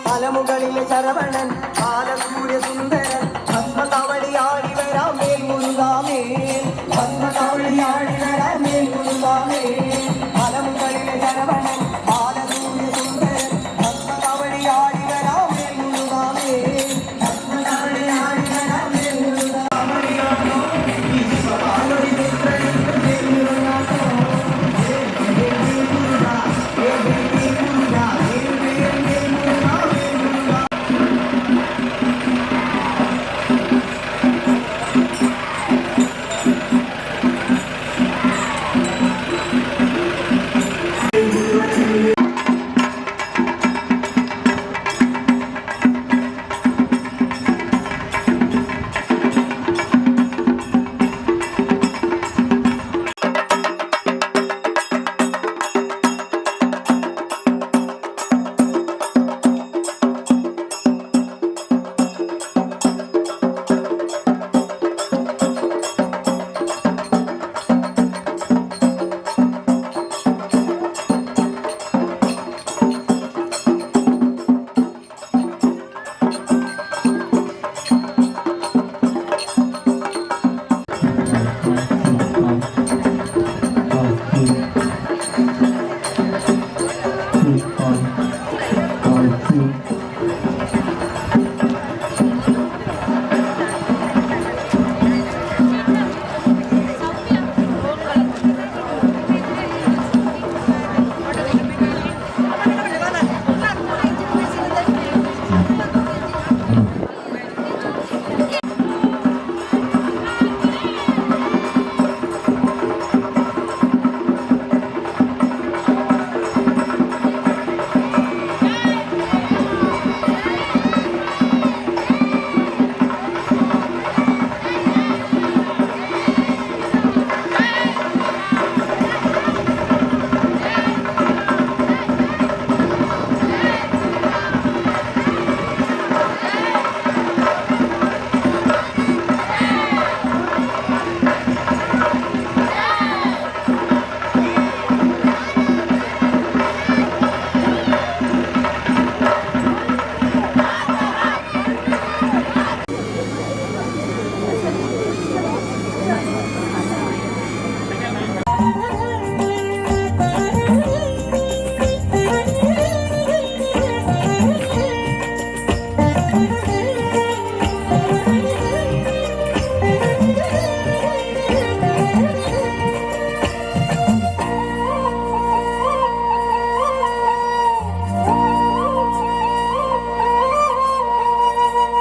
മലമുകളിലെ ശരവണൻ ബാലസൂര്യ സുന്ദരൻ ഭസ്മതവളിയാടി വരാം മേൽ മുരുകാമേ ഭസ്മതവളിയാടി വരാം മേൽ മുരുകാമേ മലമുകളിലെ ശരവണൻ ബാലസൂര്യ സുന്ദരൻ ഭസ്മതവളിയാടി വരാം മേൽ മുരുകാമേ ഭസ്മതവളിയാടി വരാം മേൽ മുരുകാമണിയാണോ വിശ്വപാലൊടി പുത്രൻ മേൽ മുരുകാമോ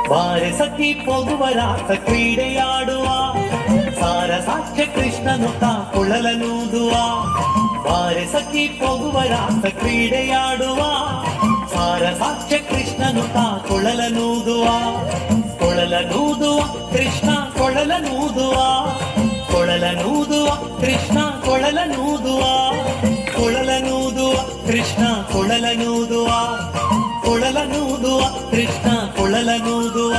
ಬಾರೆ ಸಖಿ ಹೋಗುವ ರಾಸ ಕ್ರೀಡೆಯಾಡುವ ಸಾರ ಸಾಕ್ಷ್ಯ ಕೃಷ್ಣನು ಕುಳಲನೂದುವ ಬಾರೆ ಸಖಿ ಹೋಗುವ ರಾಸ ಕ್ರೀಡೆಯಾಡುವ ಸಾರ ಸಾಕ್ಷ್ಯ ಕೃಷ್ಣನು ಕೊಳಲನೂದುವ ಕೊಳಲನೂದುವ ಕೃಷ್ಣ ಕೊಳಲನೂದುವ ಕೊಳಲನೂದುವ ಕೃಷ್ಣ ಕೊಳಲನೂದುವ ಕೊಳಲನೂದುವ ಕೃಷ್ಣ ಕೊಳಲನೂದುವ ಕೊಳಲನೂದುವ ಕೃಷ್ಣ ಕೊಳಲನೂದುವ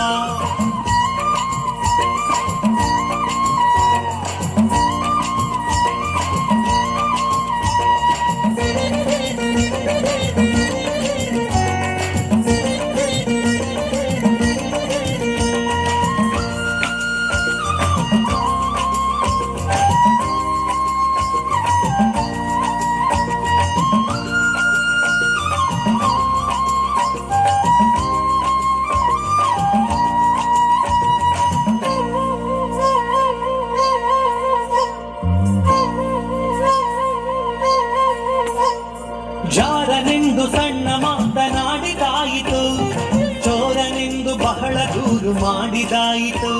ಜಾರನೆಂದು ಸಣ್ಣ ಮಾತನಾಡಿದಾಯಿತು ಚೋರನೆಂದು ಬಹಳ ದೂರು ಮಾಡಿದಾಯಿತು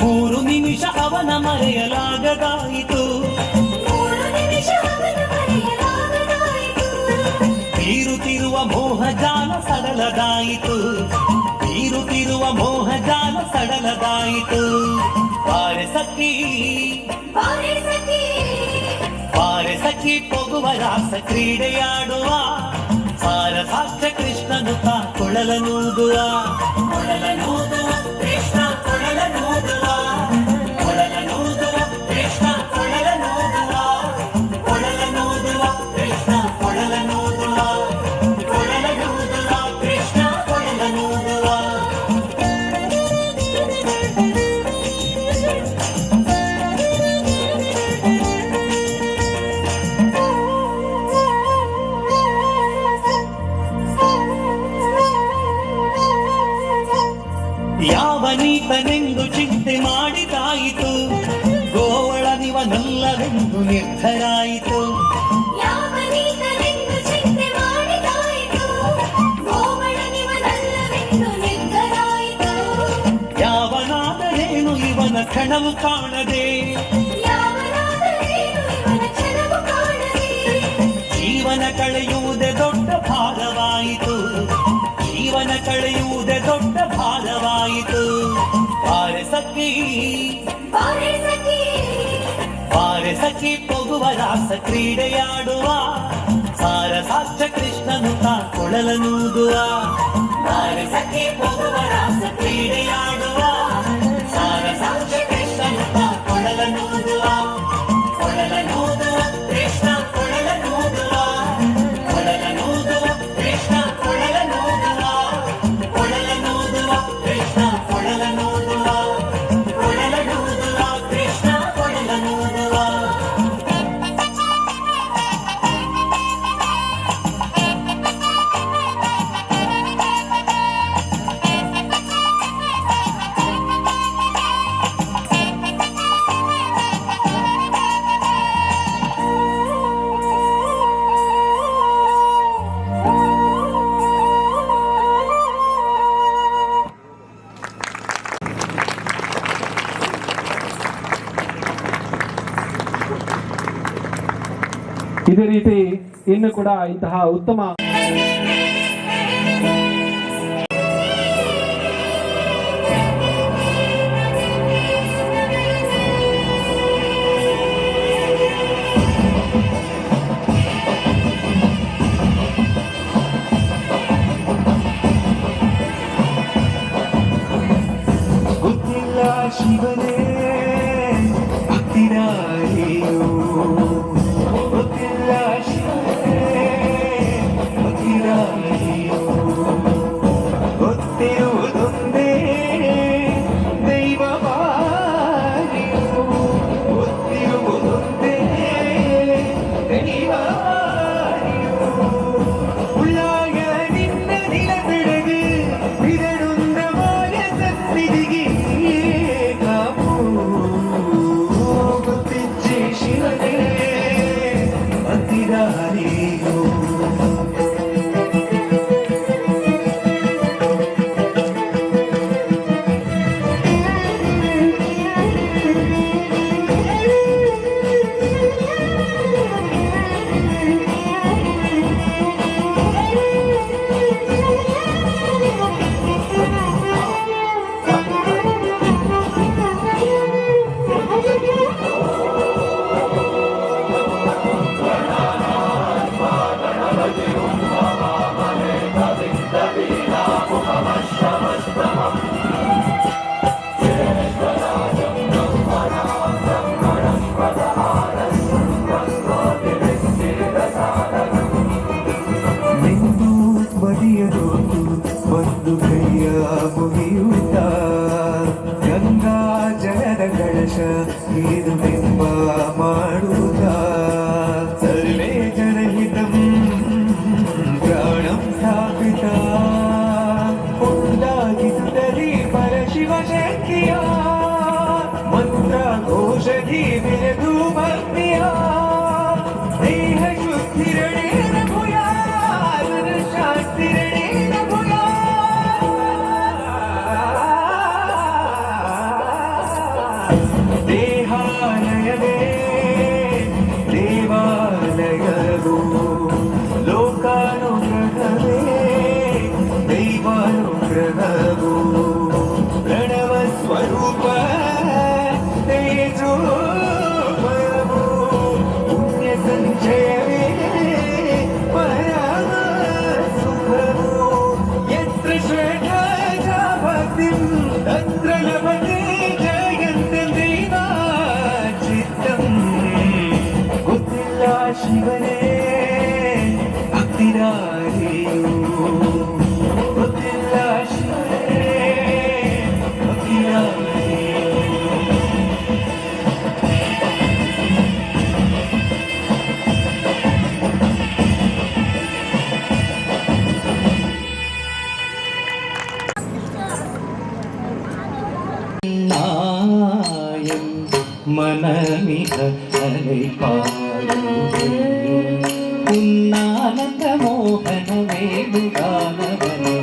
ಮೂರು ನಿಮಿಷ ಅವನ ಮರೆಯಲಾಗದಾಯಿತು ಬೀರುತ್ತಿರುವ ಮೋಹಜಾಲ ಸಡಲದಾಯಿತು ಬೀರುತ್ತಿರುವ ಮೋಹಜಾಲ ಸಡಲದಾಯಿತು ಬಾರೆ ಸಖಿ ಬಾರೆ ಸಖಿ ಹೋಗುವ ರಾಸ ಕ್ರೀಡೆಯಾಡುವ ಸಾರ ಸಾಕ್ಷ್ಯ ಕೃಷ್ಣನು ಕೊಳಲನೂದುವ ಕೊಳಲನೂದುವ ಕೃಷ್ಣ ಕೊಳಲನೂದುವ ಕೊಳಲನೂದುವ ಕೃಷ್ಣ ಕೊಳಲನೂದುವ ಕೊಳಲನೂದುವ ಕೃಷ್ಣ ಕೊಳಲನೂದುವ ಕೊಳಲನೂದುವ ಕೃಷ್ಣ ಕೊಳಲನೂದುವ ಯಾವನೀತನೆಂದು ಚಿಂತೆ ಮಾಡಿದಾಯಿತು ಗೋವಳನಿವನಲ್ಲವೆಂದು ನಿರ್ಧರಾಯಿತು ಯಾವನಾದರೇನು ಇವನ ಕ್ಷಣವು ಕಾಣದೆ ಜೀವನ ಕಳೆಯುವುದೇ ದೊಡ್ಡ ಭಾರವಾಯಿತು ಜೀವನ ಕಳೆಯುವುದೇ ದೊಡ್ಡ ಭಾರವಾಯಿತು ಬಾರೆ ಸಖಿ ಬಾರೆ ಸಖಿ ಹೋಗುವ ರಾಸ ಕ್ರೀಡೆಯಾಡುವ ಸಾರ ಸಾಕ್ಷ್ಯ ಕೃಷ್ಣನು ಕೊಳಲನೂದುವ ಬಾರೆ ಸಖಿ ಹೋಗುವ ರಾಸ ಕ್ರೀಡೆಯಾಡುವ ಸಾರ ಸಾಕ್ಷ್ಯ ಕೃಷ್ಣನು ಕೊಳಲನೂದುವ ಕೊಳಲನೂದುವ ಕೃಷ್ಣ ಕೊಳಲನೂದುವ ಕೊಳಲನೂದುವ ಕೃಷ್ಣ ಕೊಳಲನೂದುವ ಕೊಳಲನೂದುವ ಕೃಷ್ಣ ಕೊಳಲನೂದುವ ಕೊಳಲನೂದುವ ಕೃಷ್ಣ ಕೊಳಲನೂದುವ ಇದೇ ರೀತಿ ಇನ್ನು ಕೂಡ ಇಂತಹ ಉತ್ತಮ ಗೊತ್ತಿಲ್ಲ ಶಿವನೇ ಭಕ್ತಿರಾಯೋ ಗೊತ್ತಿಲ್ಲ ಶಿವನೇ ಭಕ್ತಿರಾಯೋ ಗೊತ್ತಿರುವುದೊಂದೇ ದೈವವಾರಿಯೋ ಗೊತ್ತಿರುವುದೊಂದೇ ದೈವವಾರಿಯೋ ಉಳ್ಳಾಗ ನಿನ್ನ ನಿಲ ಬೆಳಗು ಬಿರಡುಂದ ಮಾಯ ಸನ್ನಿಧಿಗೆ ಕಾಪು ಗೊತ್ತಿಜ್ಜೆ ಶಿವನೇ ಶಿವನೇ ಭಕ್ತಿರಾರಿಯು ಗೊತ್ತಿಲ್ಲ ಶಿವನೇ ಭಕ್ತಿರಾರಿಯು நாயம் மனமிக அலைபாயுதே உன்னானந்த மோகன வேணுகானவனே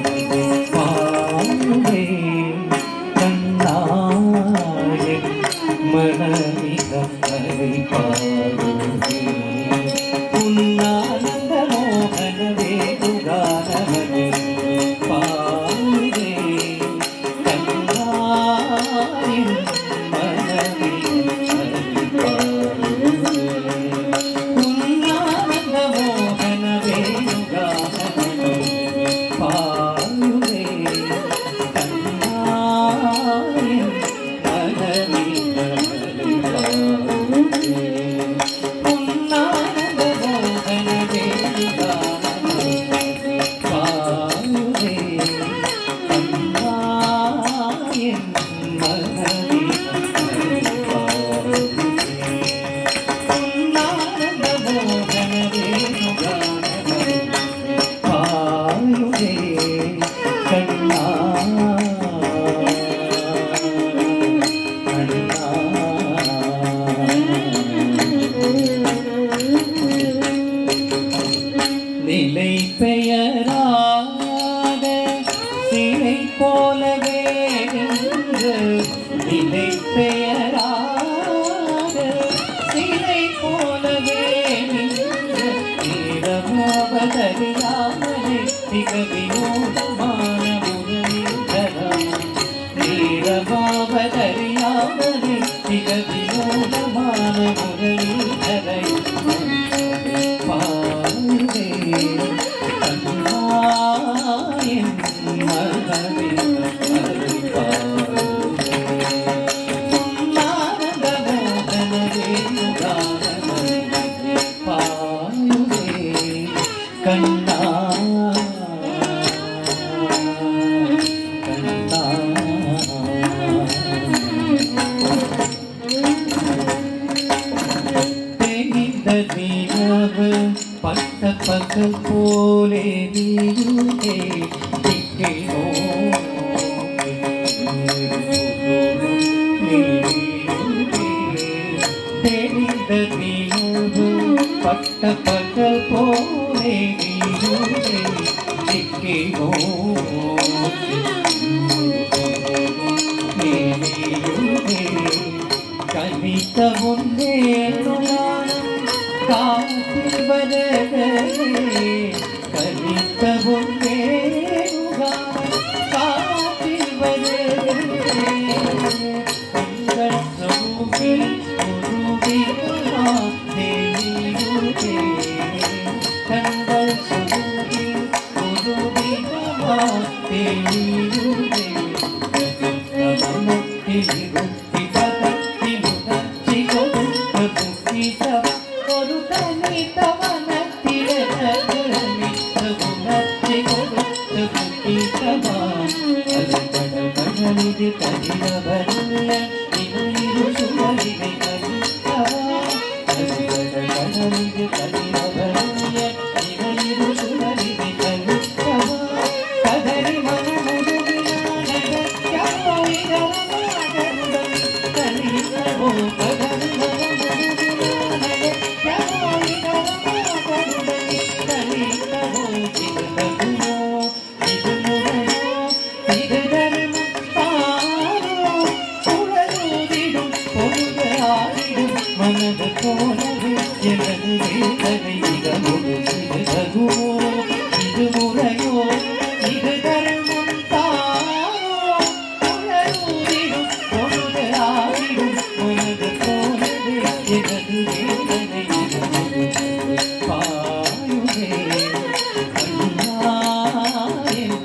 பாயுதே கண்ணாயம் மனமிக அலைபாயுதே உன்னானந்த மோகன வேணுகானவனே பாயுதே நிலை பெயராத சிலை போலவே நிலை பெயராத சிலை போலவே நீரமாவதறியாமலே திகவினோதமான முரளிதரம் நீரமாவதறியாமலே திகவினோதமான முரளிதரை பாருவே கண்ணாயின் மனமே கண்ணா கண்ணா தெரிந்த நீரவு பட்ட பகல் போலே நீருகே திக்கையோ தெரிந்த நீரவு பட்ட பகல் போலே நீருகே திக்கையோ நீருகே கனித்த முன்னே காத்து வரதே கனித்த முன்னே காத்து வரதே கண்கள் சமூகி குருவிமா தேவியுதே கண்கள் சமூகி குருவிமா தேவியுதே நமமுக்தி பதத்தி முகத்தி கொடுத்த முக்தி ஒரு தனி தவனத்திரனி குணத்தை கொடுத்த முக்தி தவா அது கடலிது கதிரவருய இரு சுமரினை கருத்தவா அது கடலிது கதிரவருய இரு சுமரினை கருத்தவா கதறி மனமுருகினான கலித்தவோ கதறி மனது போலவே எனது வேதனை இதகுமோ இது முறையோ இது தர்மம் தானோ உணர்வூரிடும் பொழுது ஆகிடும் மனது போலவே எனது வேதனை பாயுவே கண்ணாயின்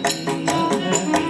மனமே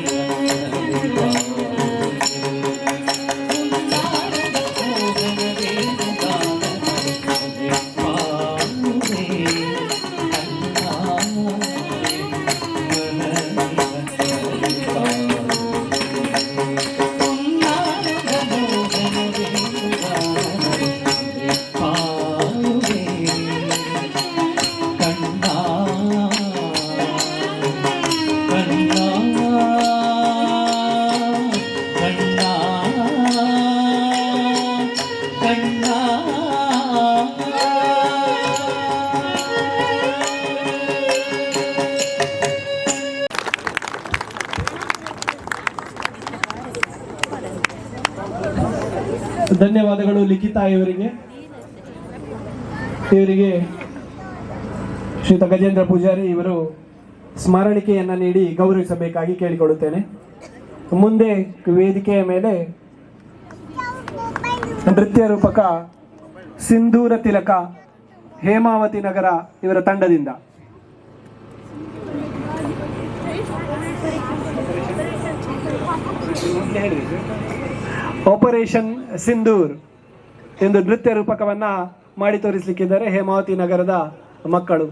ಧನ್ಯವಾದಗಳು ಲಿಖಿತಾ ಇವರಿಗೆ. ಶ್ರೀಯುತ ಗಜೇಂದ್ರ ಪೂಜಾರಿ ಇವರು ಸ್ಮರಣಿಕೆಯನ್ನು ನೀಡಿ ಗೌರವಿಸಬೇಕಾಗಿ ಕೇಳಿಕೊಳ್ಳುತ್ತೇನೆ. ಮುಂದೆ ವೇದಿಕೆಯ ಮೇಲೆ ನೃತ್ಯ ರೂಪಕ ಸಿಂಧೂರ ತಿಲಕ ಹೇಮಾವತಿ ನಗರ ಇವರ ತಂಡದಿಂದ ಆಪರೇಷನ್ ಸಿಂಧೂರ್ ಎಂದು ನೃತ್ಯ ರೂಪಕವನ್ನ ಮಾಡಿ ತೋರಿಸಲಿಕ್ಕಿದ್ದಾರೆ ಹೇಮಾವತಿ ನಗರದ ಮಕ್ಕಳು.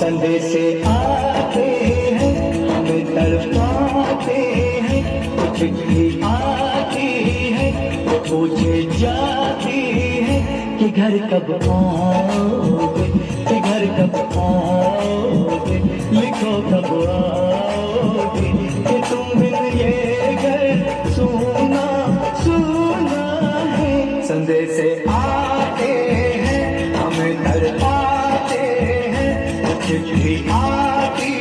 संदेशे आते हैं हमें तड़पाते हैं, कुछ भी आती है पूछे जाती है कि घर कब आओगे, कि घर कब आओगे, लिखो कब आओगे, कि तुम बिन ये घर सुना सुना है। संदेशे आते हैं हमें तड़पाते हैं, चिट्ठी आती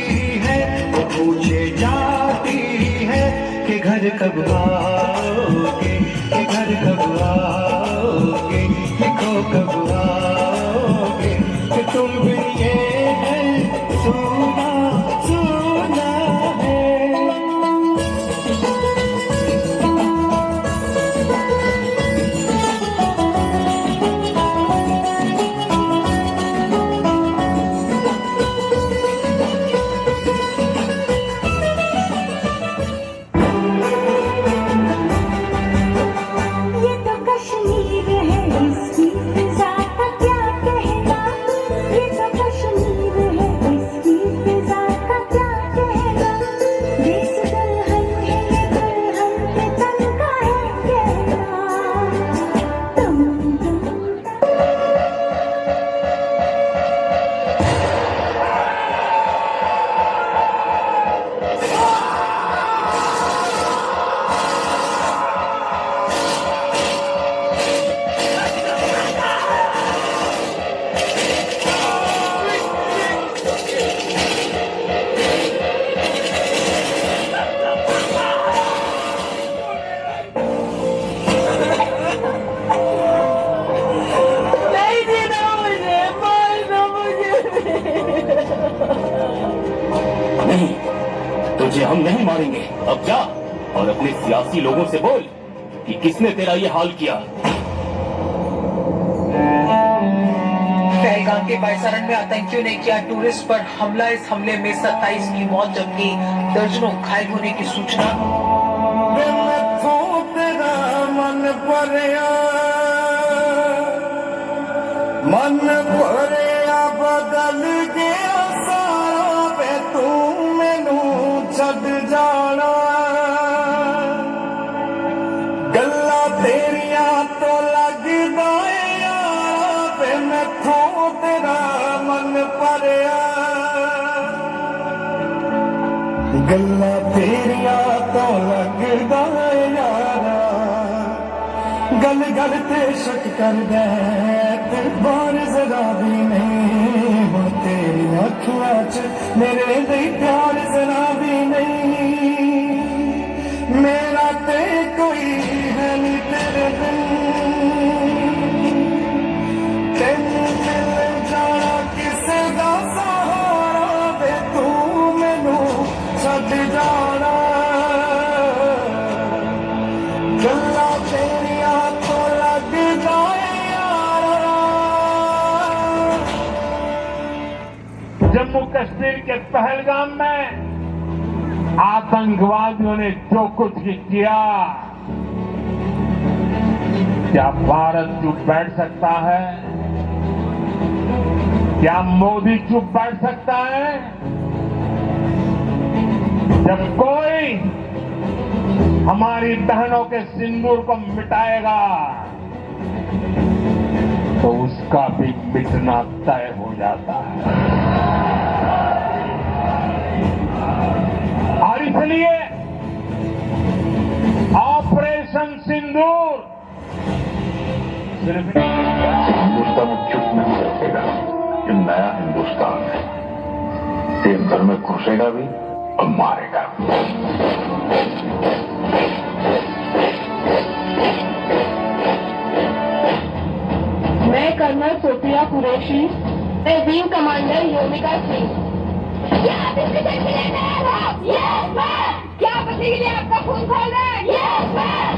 है वो पूछे जाती है कि घर कब आओगे, कि घर कब आओगे, लिखो कब आओगे, कि तुम बिन ये है सुना सुना है। तुझे हम नहीं मारेंगे। अब जा और अपने सियासी लोगों से बोल कि किसने तेरा ये हाल किया। पहलगाम के बाइसारन में आतंकियों ने किया टूरिस्ट पर हमला। इस हमले में 27 की मौत जबकि दर्जनों घायल होने की सूचना। मन भरिया बदल गया सारा वे तू मैनू छड़ जाना। गल्ला तेरिया तो लगदा यार वे मैथों तेरा मन भरिया। गल्ला तेरिया तो लगदा यारा गल गल ते शक कर गए ते बार जरा भी नहीं हो तेरी अखियां च मेरे लिए प्यार जरा भी नहीं, मेरा ते कोई है नहीं तेरे बिन, तेन मिल जाना किसे दा सहारा वे तू मैनू छड्ड जाना, गल्लां तेरियां तो लगदा यारा। जम्मू कश्मीर के पहलगाम में आतंकवादियों ने जो कुछ भी किया, क्या भारत चुप बैठ सकता है? क्या मोदी चुप बैठ सकता है? जब कोई हमारी बहनों के सिंदूर को मिटाएगा तो उसका भी मिटना तय हो जाता है। और इसलिए ऑपरेशन सिंदूर सिर्फ हिंदुस्तान चुप नहीं बैठेगा। ये नया हिंदुस्तान है, ये घर में घुसेगा भी और मारेगा भी। मैं कर्नल सोफिया कुरैशी, मैं विंग कमांडर योमिका सिंह। क्या आप इसके जंग में तैयार हो? Yes ma'am. क्या बदले के लिए आपका खून खोल रहे हैं? Yes ma'am.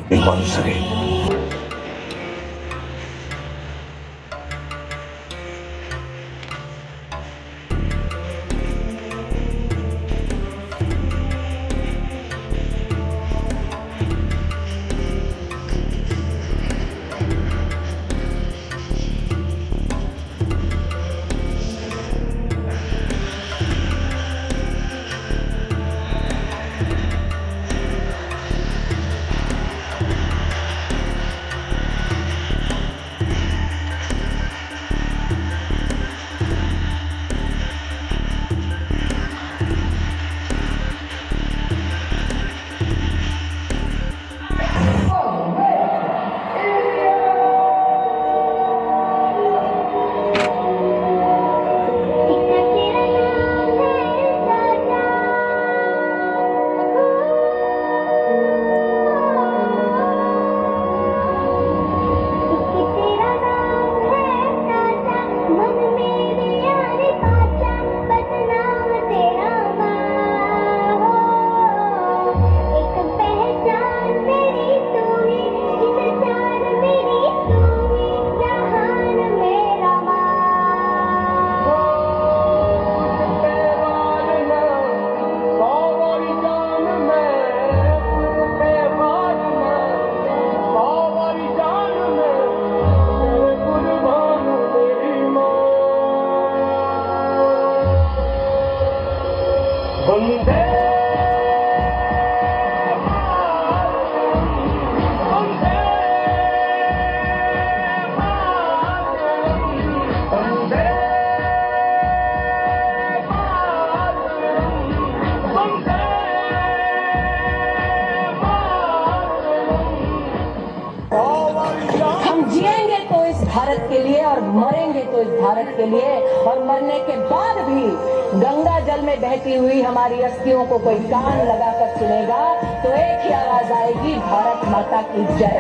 एक बात सही, भारत के लिए और मरेंगे तो इस भारत के लिए, और मरने के बाद भी गंगा जल में बहती हुई हमारी अस्थियों को कोई कान लगाकर सुनेगा तो एक ही आवाज आएगी, भारत माता की जय।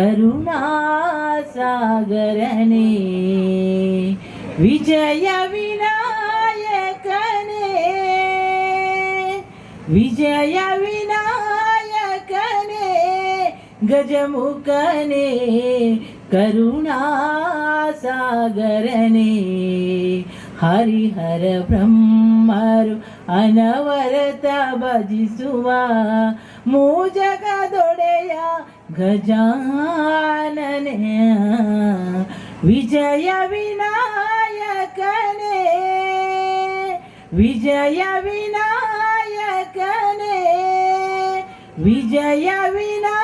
ಕರುಣಾಸಾಗರನೇ ವಿಜಯ ವಿನಾಯಕನೇ ವಿಜಯ ವಿನಾಯಕನೇ ಗಜಮುಖನೇ ಕರುಣಾಸಾಗರನೇ ಹರಿಹರ ಬ್ರಹ್ಮರು ಅನವರತ ಭಜಿಸುವ ಮೂಜಗದೊಡೆಯ ಗಜಾನನೆ ವಿಜಯ ವಿನಾಯಕನೇ ವಿಜಯ ವಿನಾಯಕನೇ ವಿಜಯ ವಿನಾಯಕನೇ.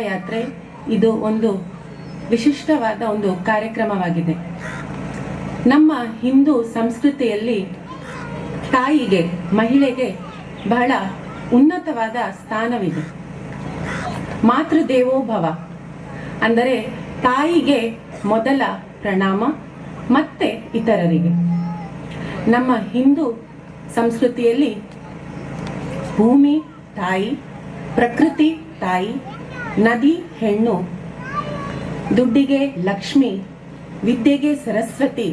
ಯಾತ್ರೆ ಇದು ಒಂದು ವಿಶಿಷ್ಟವಾದ ಒಂದು ಕಾರ್ಯಕ್ರಮವಾಗಿದೆ. ನಮ್ಮ ಹಿಂದೂ ಸಂಸ್ಕೃತಿಯಲ್ಲಿ ತಾಯಿಗೆ, ಮಹಿಳೆಗೆ ಬಹಳ ಉನ್ನತವಾದ ಸ್ಥಾನವಿದೆ. ಮಾತೃದೇವೋಭವ ಅಂದರೆ ತಾಯಿಗೆ ಮೊದಲ ಪ್ರಣಾಮ, ಮತ್ತೆ ಇತರರಿಗೆ. ನಮ್ಮ ಹಿಂದೂ ಸಂಸ್ಕೃತಿಯಲ್ಲಿ ಭೂಮಿ ತಾಯಿ, ಪ್ರಕೃತಿ ತಾಯಿ, ನದಿ ಹೆಣ್ಣು, ದುಡ್ಡಿಗೆ ಲಕ್ಷ್ಮಿ, ವಿದ್ಯೆಗೆ ಸರಸ್ವತಿ,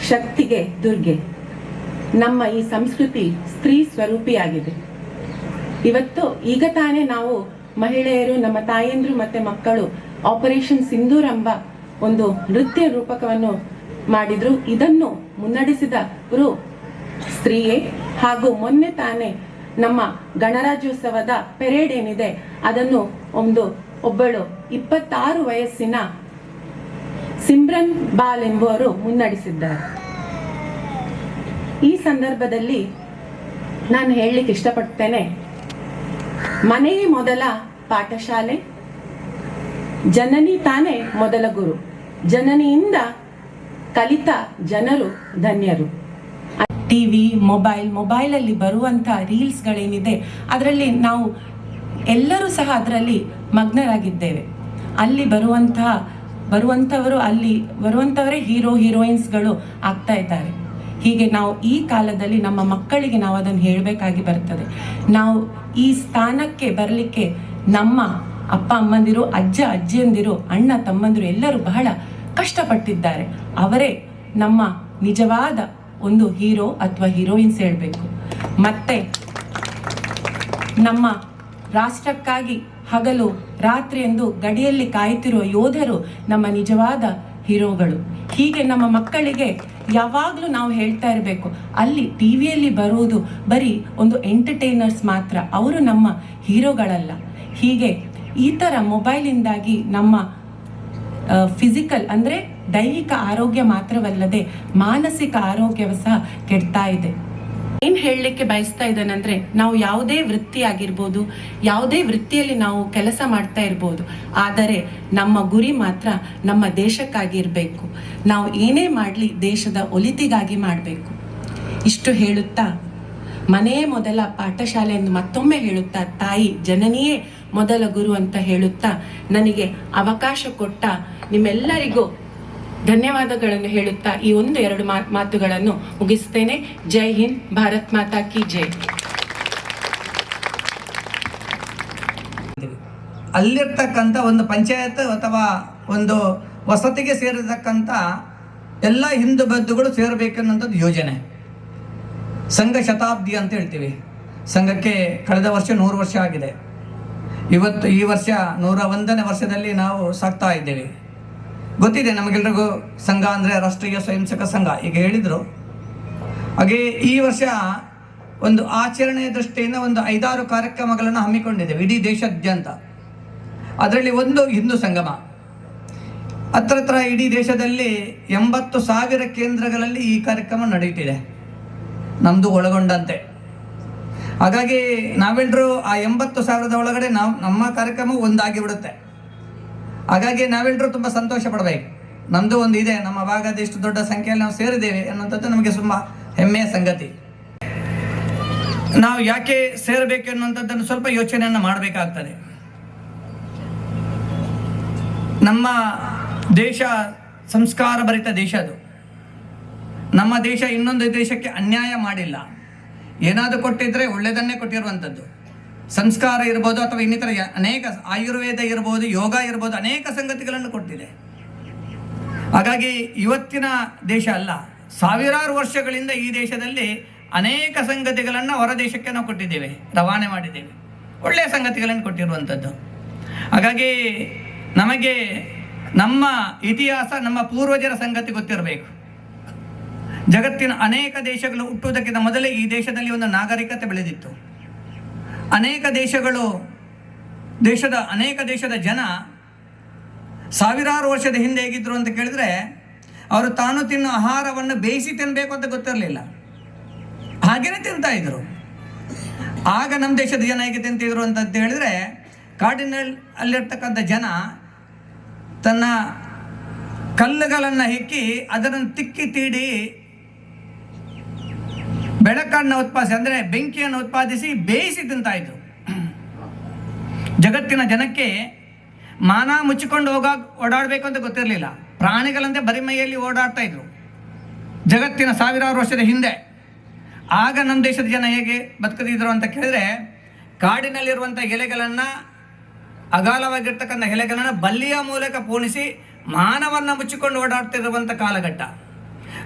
ಶಕ್ತಿಗೆ ದುರ್ಗೆ. ನಮ್ಮ ಈ ಸಂಸ್ಕೃತಿ ಸ್ತ್ರೀ ಸ್ವರೂಪಿಯಾಗಿದೆ. ಈಗ ತಾನೇ ನಾವು ಮಹಿಳೆಯರು, ನಮ್ಮ ತಾಯಂದ್ರು ಮತ್ತೆ ಮಕ್ಕಳು ಆಪರೇಷನ್ ಸಿಂಧೂರ್ ಎಂಬ ಒಂದು ನೃತ್ಯ ರೂಪಕವನ್ನು ಮಾಡಿದ್ರು. ಇದನ್ನು ಮುನ್ನಡೆಸಿದರು ಸ್ತ್ರೀಯೇ. ಹಾಗೂ ಮೊನ್ನೆ ತಾನೇ ನಮ್ಮ ಗಣರಾಜ್ಯೋತ್ಸವದ ಪೆರೇಡ್ ಏನಿದೆ ಅದನ್ನು ಒಬ್ಬಳು 26 ವಯಸ್ಸಿನ ಸಿಮ್ರನ್ ಬಾಲ್ ಎಂಬುವರು ಮುನ್ನಡೆಸಿದ್ದಾರೆ. ಈ ಸಂದರ್ಭದಲ್ಲಿ ನಾನು ಹೇಳಲಿಕ್ಕೆ ಇಷ್ಟಪಡ್ತೇನೆ, ಮನೆಯೇ ಮೊದಲ ಪಾಠಶಾಲೆ, ಜನನಿ ತಾನೇ ಮೊದಲ ಗುರು, ಜನನಿಯಿಂದ ಕಲಿತ ಜನರು ಧನ್ಯರು. ಟಿವಿ, ಮೊಬೈಲಲ್ಲಿ ಬರುವಂತಹ ರೀಲ್ಸ್ಗಳೇನಿದೆ ಅದರಲ್ಲಿ ನಾವು ಎಲ್ಲರೂ ಸಹ ಅದರಲ್ಲಿ ಮಗ್ನರಾಗಿದ್ದೇವೆ. ಅಲ್ಲಿ ಬರುವಂಥವರೇ ಹೀರೋಯಿನ್ಸ್ಗಳು ಆಗ್ತಾ ಇದ್ದಾರೆ. ಹೀಗೆ ನಾವು ಈ ಕಾಲದಲ್ಲಿ ನಮ್ಮ ಮಕ್ಕಳಿಗೆ ನಾವು ಅದನ್ನು ಹೇಳಬೇಕಾಗಿ ಬರ್ತದೆ. ನಾವು ಈ ಸ್ಥಾನಕ್ಕೆ ಬರಲಿಕ್ಕೆ ನಮ್ಮ ಅಪ್ಪ ಅಮ್ಮಂದಿರು, ಅಜ್ಜ ಅಜ್ಜಿಯಂದಿರು, ಅಣ್ಣ ತಮ್ಮಂದಿರು ಎಲ್ಲರೂ ಬಹಳ ಕಷ್ಟಪಟ್ಟಿದ್ದಾರೆ. ಅವರೇ ನಮ್ಮ ನಿಜವಾದ ಒಂದು ಹೀರೋ ಅಥವಾ ಹೀರೋಯಿನ್ಸ್ ಹೇಳಬೇಕು. ಮತ್ತೆ ನಮ್ಮ ರಾಷ್ಟ್ರಕ್ಕಾಗಿ ಹಗಲು ರಾತ್ರಿ ಎಂದು ಗಡಿಯಲ್ಲಿ ಕಾಯುತ್ತಿರುವ ಯೋಧರು ನಮ್ಮ ನಿಜವಾದ ಹೀರೋಗಳು. ಹೀಗೆ ನಮ್ಮ ಮಕ್ಕಳಿಗೆ ಯಾವಾಗಲೂ ನಾವು ಹೇಳ್ತಾ ಇರಬೇಕು, ಅಲ್ಲಿ ಟಿವಿಯಲ್ಲಿ ಬರುವುದು ಬರೀ ಒಂದು ಎಂಟರ್ಟೈನರ್ಸ್ ಮಾತ್ರ, ಅವರು ನಮ್ಮ ಹೀರೋಗಳಲ್ಲ. ಹೀಗೆ ಈ ಥರ ಮೊಬೈಲಿಂದಾಗಿ ನಮ್ಮ ಫಿಸಿಕಲ್ ಅಂದರೆ ದೈಹಿಕ ಆರೋಗ್ಯ ಮಾತ್ರವಲ್ಲದೆ ಮಾನಸಿಕ ಆರೋಗ್ಯವೂ ಸಹ ಕೆಡ್ತಾ ಇದೆ. ಏನು ಹೇಳಲಿಕ್ಕೆ ಬಯಸ್ತಾ ಇದ್ದಾನಂದ್ರೆ, ನಾವು ಯಾವುದೇ ವೃತ್ತಿ ಆಗಿರ್ಬೋದು, ಯಾವುದೇ ವೃತ್ತಿಯಲ್ಲಿ ನಾವು ಕೆಲಸ ಮಾಡ್ತಾ ಇರ್ಬೋದು, ಆದರೆ ನಮ್ಮ ಗುರಿ ಮಾತ್ರ ನಮ್ಮ ದೇಶಕ್ಕಾಗಿ ಇರಬೇಕು. ನಾವು ಏನೇ ಮಾಡಲಿ ದೇಶದ ಒಳಿತಿಗಾಗಿ ಮಾಡಬೇಕು. ಇಷ್ಟು ಹೇಳುತ್ತಾ, ಮನೆಯೇ ಮೊದಲ ಪಾಠಶಾಲೆ ಎಂದು ಮತ್ತೊಮ್ಮೆ ಹೇಳುತ್ತಾ, ತಾಯಿ ಜನನಿಯೇ ಮೊದಲ ಗುರು ಅಂತ ಹೇಳುತ್ತಾ, ನನಗೆ ಅವಕಾಶ ಕೊಟ್ಟ ನಿಮ್ಮೆಲ್ಲರಿಗೂ ಧನ್ಯವಾದಗಳನ್ನು ಹೇಳುತ್ತಾ ಈ 1-2 ಮಾತುಗಳನ್ನು ಮುಗಿಸ್ತೇನೆ. ಜೈ ಹಿಂದ್, ಭಾರತ್ ಮಾತಾ ಕಿ ಜೈ. ಅಲ್ಲಿರ್ತಕ್ಕಂಥ ಒಂದು ಪಂಚಾಯತ್ ಅಥವಾ ಒಂದು ವಸತಿಗೆ ಸೇರಿರ್ತಕ್ಕಂಥ ಎಲ್ಲ ಹಿಂದೂ ಬಂಧುಗಳು ಸೇರಬೇಕನ್ನೋಂಥದ್ದು ಯೋಜನೆ. ಸಂಘ ಶತಾಬ್ದಿ ಅಂತ ಹೇಳ್ತೀವಿ. ಸಂಘಕ್ಕೆ ಕಳೆದ ವರ್ಷ 100 ವರ್ಷ ಆಗಿದೆ. ಇವತ್ತು ಈ ವರ್ಷ 101ನೇ ವರ್ಷದಲ್ಲಿ ನಾವು ಸಾಕ್ತಾ ಇದ್ದೇವೆ. ಗೊತ್ತಿದೆ ನಮಗೆಲ್ರಿಗೂ, ಸಂಘ ಅಂದರೆ ರಾಷ್ಟ್ರೀಯ ಸ್ವಯಂ ಸೇವಕ ಸಂಘ ಈಗ ಹೇಳಿದರು. ಹಾಗೆ ಈ ವರ್ಷ ಒಂದು ಆಚರಣೆಯ ದೃಷ್ಟಿಯಿಂದ ಒಂದು 5-6 ಕಾರ್ಯಕ್ರಮಗಳನ್ನು ಹಮ್ಮಿಕೊಂಡಿದ್ದೇವೆ ಇಡೀ ದೇಶಾದ್ಯಂತ. ಅದರಲ್ಲಿ ಒಂದು ಹಿಂದೂ ಸಂಗಮ. ಹತ್ರ ಇಡೀ ದೇಶದಲ್ಲಿ 80,000 ಕೇಂದ್ರಗಳಲ್ಲಿ ಈ ಕಾರ್ಯಕ್ರಮ ನಡೆಯುತ್ತಿದೆ, ನಮ್ಮದು ಒಳಗೊಂಡಂತೆ. ಹಾಗಾಗಿ ನಾವೆಲ್ಲರೂ ಆ 80,000 ಒಳಗಡೆ ನಮ್ಮ ಕಾರ್ಯಕ್ರಮ ಒಂದಾಗಿಬಿಡುತ್ತೆ. ಹಾಗಾಗಿ ನಾವೆಲ್ಲರೂ ತುಂಬ ಸಂತೋಷ ಪಡಬೇಕು. ನಮ್ಮದು ಒಂದು ಇದೆ, ನಮ್ಮ ಭಾಗದ ಇಷ್ಟು ದೊಡ್ಡ ಸಂಖ್ಯೆಯಲ್ಲಿ ನಾವು ಸೇರಿದ್ದೇವೆ ಅನ್ನುವಂಥದ್ದು ನಮಗೆ ತುಂಬ ಹೆಮ್ಮೆಯ ಸಂಗತಿ. ನಾವು ಯಾಕೆ ಸೇರಬೇಕು ಅನ್ನುವಂಥದ್ದನ್ನು ಸ್ವಲ್ಪ ಯೋಚನೆಯನ್ನು ಮಾಡಬೇಕಾಗ್ತದೆ. ನಮ್ಮ ದೇಶ ಸಂಸ್ಕಾರ ಭರಿತ ದೇಶ. ಅದು ನಮ್ಮ ದೇಶ ಇನ್ನೊಂದು ದೇಶಕ್ಕೆ ಅನ್ಯಾಯ ಮಾಡಿಲ್ಲ. ಏನಾದರೂ ಕೊಟ್ಟಿದ್ರೆ ಒಳ್ಳೆಯದನ್ನೇ ಕೊಟ್ಟಿರುವಂಥದ್ದು. ಸಂಸ್ಕಾರ ಇರ್ಬೋದು ಅಥವಾ ಇನ್ನಿತರ ಅನೇಕ, ಆಯುರ್ವೇದ ಇರ್ಬೋದು, ಯೋಗ ಇರ್ಬೋದು, ಅನೇಕ ಸಂಗತಿಗಳನ್ನು ಕೊಟ್ಟಿದೆ. ಹಾಗಾಗಿ ಇವತ್ತಿನ ದೇಶ ಅಲ್ಲ, ಸಾವಿರಾರು ವರ್ಷಗಳಿಂದ ಈ ದೇಶದಲ್ಲಿ ಅನೇಕ ಸಂಗತಿಗಳನ್ನು ಹೊರ ದೇಶಕ್ಕೆ ನಾವು ಕೊಟ್ಟಿದ್ದೇವೆ, ರವಾನೆ ಮಾಡಿದ್ದೇವೆ, ಒಳ್ಳೆಯ ಸಂಗತಿಗಳನ್ನು ಕೊಟ್ಟಿರುವಂಥದ್ದು. ಹಾಗಾಗಿ ನಮಗೆ ನಮ್ಮ ಇತಿಹಾಸ, ನಮ್ಮ ಪೂರ್ವಜರ ಸಂಗತಿ ಗೊತ್ತಿರಬೇಕು. ಜಗತ್ತಿನ ಅನೇಕ ದೇಶಗಳು ಹುಟ್ಟುವುದಕ್ಕಿಂತ ಮೊದಲೇ ಈ ದೇಶದಲ್ಲಿ ಒಂದು ನಾಗರಿಕತೆ ಬೆಳೆದಿತ್ತು. ಅನೇಕ ದೇಶದ ಜನ ಸಾವಿರಾರು ವರ್ಷದ ಹಿಂದೆ ಹೇಗಿದ್ರು ಅಂತ ಕೇಳಿದ್ರೆ, ಅವರು ತಾನು ತಿನ್ನೋ ಆಹಾರವನ್ನು ಬೇಯಿಸಿ ತಿನ್ನಬೇಕು ಅಂತ ಗೊತ್ತಿರಲಿಲ್ಲ, ಹಾಗೇನೆ ತಿಂತಾ ಇದ್ರು. ಆಗ ನಮ್ಮ ದೇಶದ ಜನ ಹೇಗೆ ತಿಂತಿದ್ರು ಅಂತ ಹೇಳಿದ್ರೆ, ಕಾಡಿನಲ್ಲಿ ಅಲ್ಲಿರ್ತಕ್ಕಂಥ ಜನ ತನ್ನ ಕಲ್ಲುಗಳನ್ನು ಹೆಕ್ಕಿ ಅದನ್ನು ತಿಕ್ಕಿ ತೀಡಿ ಬೆಳಕನ್ನು ಉತ್ಪಾದಿಸಿ, ಅಂದರೆ ಬೆಂಕಿಯನ್ನು ಉತ್ಪಾದಿಸಿ ಬೇಯಿಸಿ ತಿಂತಾ ಇದ್ರು. ಜಗತ್ತಿನ ಜನಕ್ಕೆ ಮಾನ ಮುಚ್ಚಿಕೊಂಡು ಓಡಾಡಬೇಕು ಅಂತ ಗೊತ್ತಿರಲಿಲ್ಲ. ಪ್ರಾಣಿಗಳಂತೆ ಬರಿಮೈಯಲ್ಲಿ ಓಡಾಡ್ತಾ ಇದ್ರು ಜಗತ್ತಿನ ಸಾವಿರಾರು ವರ್ಷದ ಹಿಂದೆ. ಆಗ ನಮ್ಮ ದೇಶದ ಜನ ಹೇಗೆ ಬದುಕದಿದ್ರು ಅಂತ ಕೇಳಿದ್ರೆ, ಕಾಡಿನಲ್ಲಿರುವಂಥ ಎಲೆಗಳನ್ನು, ಅಗಾಲವಾಗಿರ್ತಕ್ಕಂಥ ಎಲೆಗಳನ್ನು ಬಲ್ಲಿಯ ಮೂಲಕ ಪೋಣಿಸಿ ಮಾನವನ್ನು ಮುಚ್ಚಿಕೊಂಡು ಓಡಾಡ್ತಿರುವಂಥ ಕಾಲಘಟ್ಟ.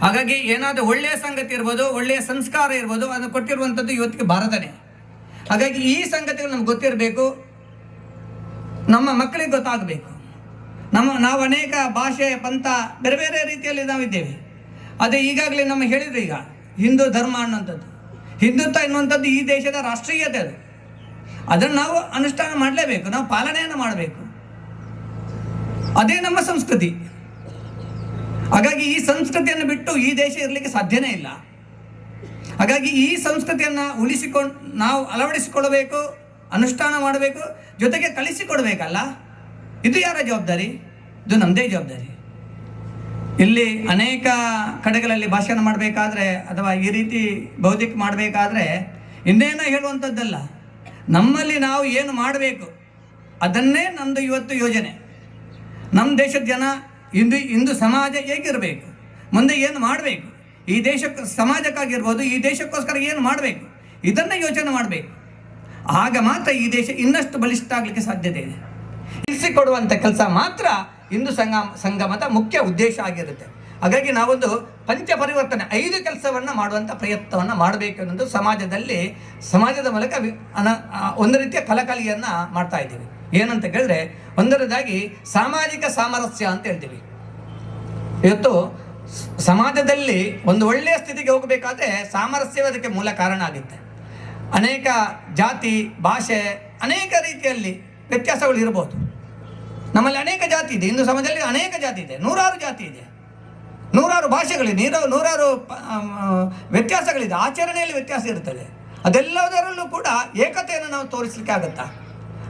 ಹಾಗಾಗಿ ಏನಾದರೂ ಒಳ್ಳೆಯ ಸಂಗತಿ ಇರ್ಬೋದು, ಒಳ್ಳೆಯ ಸಂಸ್ಕಾರ ಇರ್ಬೋದು, ಅದನ್ನು ಕೊಟ್ಟಿರುವಂಥದ್ದು ಇವತ್ತಿಗೆ ಭಾರತನೇ. ಹಾಗಾಗಿ ಈ ಸಂಗತಿಗಳು ನಮ್ಗೆ ಗೊತ್ತಿರಬೇಕು, ನಮ್ಮ ಮಕ್ಕಳಿಗೆ ಗೊತ್ತಾಗಬೇಕು. ನಾವು ಅನೇಕ ಭಾಷೆ, ಪಂಥ, ಬೇರೆ ಬೇರೆ ರೀತಿಯಲ್ಲಿ ನಾವಿದ್ದೇವೆ. ಅದೇ ಈಗಾಗಲೇ ನಮ್ಮ ಹೇಳಿದ್ರು, ಈಗ ಹಿಂದೂ ಧರ್ಮ ಅನ್ನುವಂಥದ್ದು, ಹಿಂದುತ್ವ ಎನ್ನುವಂಥದ್ದು ಈ ದೇಶದ ರಾಷ್ಟ್ರೀಯತೆ. ಅದನ್ನು ನಾವು ಅನುಷ್ಠಾನ ಮಾಡಲೇಬೇಕು, ನಾವು ಪಾಲನೆಯನ್ನು ಮಾಡಬೇಕು. ಅದೇ ನಮ್ಮ ಸಂಸ್ಕೃತಿ. ಹಾಗಾಗಿ ಈ ಸಂಸ್ಕೃತಿಯನ್ನು ಬಿಟ್ಟು ಈ ದೇಶ ಇರಲಿಕ್ಕೆ ಸಾಧ್ಯನೇ ಇಲ್ಲ. ಹಾಗಾಗಿ ಈ ಸಂಸ್ಕೃತಿಯನ್ನು ಉಳಿಸಿಕೊಂಡು ನಾವು ಅಳವಡಿಸಿಕೊಳ್ಳಬೇಕು, ಅನುಷ್ಠಾನ ಮಾಡಬೇಕು, ಜೊತೆಗೆ ಕಳಿಸಿಕೊಡ್ಬೇಕಲ್ಲ. ಇದು ಯಾರ ಜವಾಬ್ದಾರಿ? ಇದು ನಮ್ಮದೇ ಜವಾಬ್ದಾರಿ. ಇಲ್ಲಿ ಅನೇಕ ಕಡೆಗಳಲ್ಲಿ ಭಾಷಣ ಮಾಡಬೇಕಾದ್ರೆ ಅಥವಾ ಈ ರೀತಿ ಬೌದ್ಧಿಕ ಮಾಡಬೇಕಾದ್ರೆ ಇನ್ನೇನೋ ಹೇಳುವಂಥದ್ದಲ್ಲ, ನಮ್ಮಲ್ಲಿ ನಾವು ಏನು ಮಾಡಬೇಕು ಅದನ್ನೇ ನಮ್ಮದು ಇವತ್ತು ಯೋಜನೆ. ನಮ್ಮ ದೇಶದ ಜನ ಇಂದು ಸಮಾಜ ಹೇಗಿರಬೇಕು, ಮುಂದೆ ಏನು ಮಾಡಬೇಕು, ಈ ದೇಶಕ್ಕೆ ಸಮಾಜಕ್ಕಾಗಿರ್ಬೋದು, ಈ ದೇಶಕ್ಕೋಸ್ಕರ ಏನು ಮಾಡಬೇಕು, ಇದನ್ನು ಯೋಚನೆ ಮಾಡಬೇಕು. ಆಗ ಮಾತ್ರ ಈ ದೇಶ ಇನ್ನಷ್ಟು ಬಲಿಷ್ಠ ಆಗಲಿಕ್ಕೆ ಸಾಧ್ಯತೆ ಇದೆ. ತಿಳಿಸಿಕೊಡುವಂಥ ಕೆಲಸ ಮಾತ್ರ ಹಿಂದೂ ಸಂಗಮದ ಮುಖ್ಯ ಉದ್ದೇಶ ಆಗಿರುತ್ತೆ. ಹಾಗಾಗಿ ನಾವೊಂದು ಪಂಚಪರಿವರ್ತನೆ 5 ಕೆಲಸವನ್ನು ಮಾಡುವಂಥ ಪ್ರಯತ್ನವನ್ನು ಮಾಡಬೇಕು ಅನ್ನೋದು ಸಮಾಜದ ಮೂಲಕ ಒಂದು ರೀತಿಯ ಕಲಕಲಿಯನ್ನು ಮಾಡ್ತಾ ಇದ್ದೀವಿ. ಏನಂತ ಕೇಳಿದ್ರೆ, ಒಂದರದಾಗಿ ಸಾಮಾಜಿಕ ಸಾಮರಸ್ಯ ಅಂತ ಹೇಳ್ತೀವಿ. ಇವತ್ತು ಸಮಾಜದಲ್ಲಿ ಒಂದು ಒಳ್ಳೆಯ ಸ್ಥಿತಿಗೆ ಹೋಗಬೇಕಾದ್ರೆ ಸಾಮರಸ್ಯವೇ ಅದಕ್ಕೆ ಮೂಲ ಕಾರಣ ಆಗುತ್ತೆ. ಅನೇಕ ಜಾತಿ, ಭಾಷೆ, ಅನೇಕ ರೀತಿಯಲ್ಲಿ ವ್ಯತ್ಯಾಸಗಳು ಇರ್ಬೋದು. ನಮ್ಮಲ್ಲಿ ಅನೇಕ ಜಾತಿ ಇದೆ, ಹಿಂದೂ ಸಮಾಜದಲ್ಲಿ ಅನೇಕ ಜಾತಿ ಇದೆ, 100 ಜಾತಿ ಇದೆ, 100 ಭಾಷೆಗಳಿದೆ, 100 ವ್ಯತ್ಯಾಸಗಳಿದೆ, ಆಚರಣೆಯಲ್ಲಿ ವ್ಯತ್ಯಾಸ ಇರ್ತದೆ. ಅದೆಲ್ಲದರಲ್ಲೂ ಕೂಡ ಏಕತೆಯನ್ನು ನಾವು ತೋರಿಸಲಿಕ್ಕೆ ಆಗುತ್ತಾ?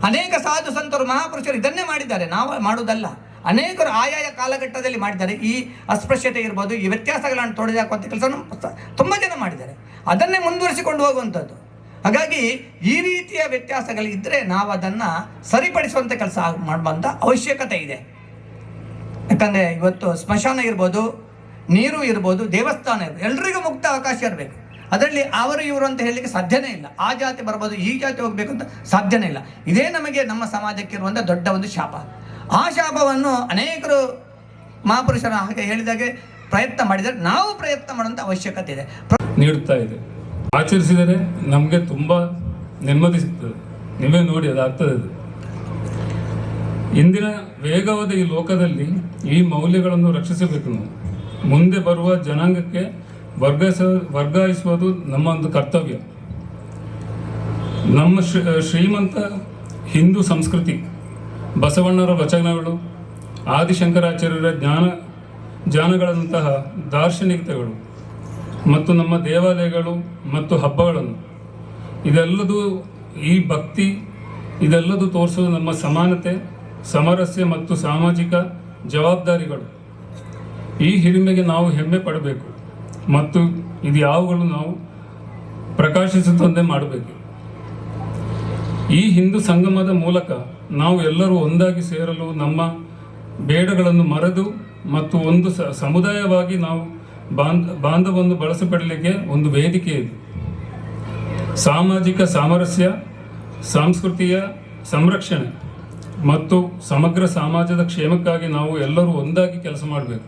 ಅನೇಕ ಸಾಧು ಸಂತರು, ಮಹಾಪುರುಷರು ಇದನ್ನೇ ಮಾಡಿದ್ದಾರೆ, ನಾವು ಮಾಡುವುದಲ್ಲ. ಅನೇಕರು ಆಯಾಯ ಕಾಲಘಟ್ಟದಲ್ಲಿ ಮಾಡಿದ್ದಾರೆ. ಈ ಅಸ್ಪೃಶ್ಯತೆ ಇರ್ಬೋದು, ಈ ವ್ಯತ್ಯಾಸಗಳನ್ನು ತೊಡೆದಾಕುವಂಥ ಕೆಲಸವನ್ನು ತುಂಬ ಜನ ಮಾಡಿದ್ದಾರೆ. ಅದನ್ನೇ ಮುಂದುವರಿಸಿಕೊಂಡು ಹೋಗುವಂಥದ್ದು. ಹಾಗಾಗಿ ಈ ರೀತಿಯ ವ್ಯತ್ಯಾಸಗಳಿದ್ದರೆ ನಾವು ಅದನ್ನು ಸರಿಪಡಿಸುವಂಥ ಕೆಲಸ ಮಾಡುವಂಥ ಅವಶ್ಯಕತೆ ಇದೆ. ಯಾಕಂದರೆ ಇವತ್ತು ಸ್ಮಶಾನ ಇರ್ಬೋದು, ನೀರು ಇರ್ಬೋದು, ದೇವಸ್ಥಾನ ಇರ್ಬೋದು, ಎಲ್ರಿಗೂ ಮುಕ್ತ ಅವಕಾಶ ಇರಬೇಕು. ಅದರಲ್ಲಿ ಅವರು ಇವರು ಅಂತ ಹೇಳಲಿಕ್ಕೆ ಸಾಧ್ಯನೇ ಇಲ್ಲ. ಆ ಜಾತಿ ಬರ್ಬೋದು, ಈ ಜಾತಿ ಹೋಗಬೇಕು ಅಂತ ಸಾಧ್ಯನೇ ಇಲ್ಲ. ಇದೇ ನಮಗೆ ನಮ್ಮ ಸಮಾಜಕ್ಕೆ ಇರುವಂಥ ದೊಡ್ಡ ಒಂದು ಶಾಪ. ಆ ಶಾಪವನ್ನು ಅನೇಕರು ಮಹಾಪುರುಷರ ಹಾಗೆ ಹೇಳಿದಾಗೆ ಪ್ರಯತ್ನ ಮಾಡಿದರೆ ನಾವು ಪ್ರಯತ್ನ ಮಾಡುವಂಥ ಅವಶ್ಯಕತೆ ಇದೆ. ನೀಡುತ್ತಾ ಇದೆ. ಆಚರಿಸಿದರೆ ನಮಗೆ ತುಂಬ ನೆಮ್ಮದಿ ಸಿಗ್ತದೆ. ನೀವೇ ನೋಡಿ, ಅದಾಗ್ತದೆ. ಅದು ಇಂದಿನ ವೇಗವಾದ ಈ ಲೋಕದಲ್ಲಿ ಈ ಮೌಲ್ಯಗಳನ್ನು ರಕ್ಷಿಸಬೇಕು. ನಾವು ಮುಂದೆ ಬರುವ ಜನಾಂಗಕ್ಕೆ ವರ್ಗಾಯಿಸುವುದು ನಮ್ಮ ಒಂದು ಕರ್ತವ್ಯ. ನಮ್ಮ ಶ್ರೀಮಂತ ಹಿಂದೂ ಸಂಸ್ಕೃತಿ, ಬಸವಣ್ಣರ ವಚನಗಳು, ಆದಿಶಂಕರಾಚಾರ್ಯರ ಜ್ಞಾನಗಳಂತಹ ದಾರ್ಶನಿಕತೆಗಳು ಮತ್ತು ನಮ್ಮ ದೇವಾಲಯಗಳು ಮತ್ತು ಹಬ್ಬಗಳನ್ನು ಇದೆಲ್ಲದೂ ಈ ಭಕ್ತಿ ಇದೆಲ್ಲದೂ ತೋರಿಸೋದು ನಮ್ಮ ಸಮಾನತೆ, ಸಾಮರಸ್ಯ ಮತ್ತು ಸಾಮಾಜಿಕ ಜವಾಬ್ದಾರಿಗಳು. ಈ ಹಿರಿಮೆಗೆ ನಾವು ಹೆಮ್ಮೆ ಪಡಬೇಕು ಮತ್ತು ಇದು ಯಾವುಗಳು ನಾವು ಪ್ರಕಾಶಿಸುತ್ತಂತೆ ಮಾಡಬೇಕು. ಈ ಹಿಂದೂ ಸಂಗಮದ ಮೂಲಕ ನಾವು ಎಲ್ಲರೂ ಒಂದಾಗಿ ಸೇರಲು, ನಮ್ಮ ಬೇಡಗಳನ್ನು ಮರೆತು ಮತ್ತು ಒಂದು ಸಮುದಾಯವಾಗಿ ನಾವು ಬಾಂಧವನ್ನು ಬಳಸಿಕೊಳ್ಳಲಿಕ್ಕೆ ಒಂದು ವೇದಿಕೆ ಇದೆ. ಸಾಮಾಜಿಕ ಸಾಮರಸ್ಯ, ಸಂಸ್ಕೃತಿಯ ಸಂರಕ್ಷಣೆ ಮತ್ತು ಸಮಗ್ರ ಸಮಾಜದ ಕ್ಷೇಮಕ್ಕಾಗಿ ನಾವು ಎಲ್ಲರೂ ಒಂದಾಗಿ ಕೆಲಸ ಮಾಡಬೇಕು.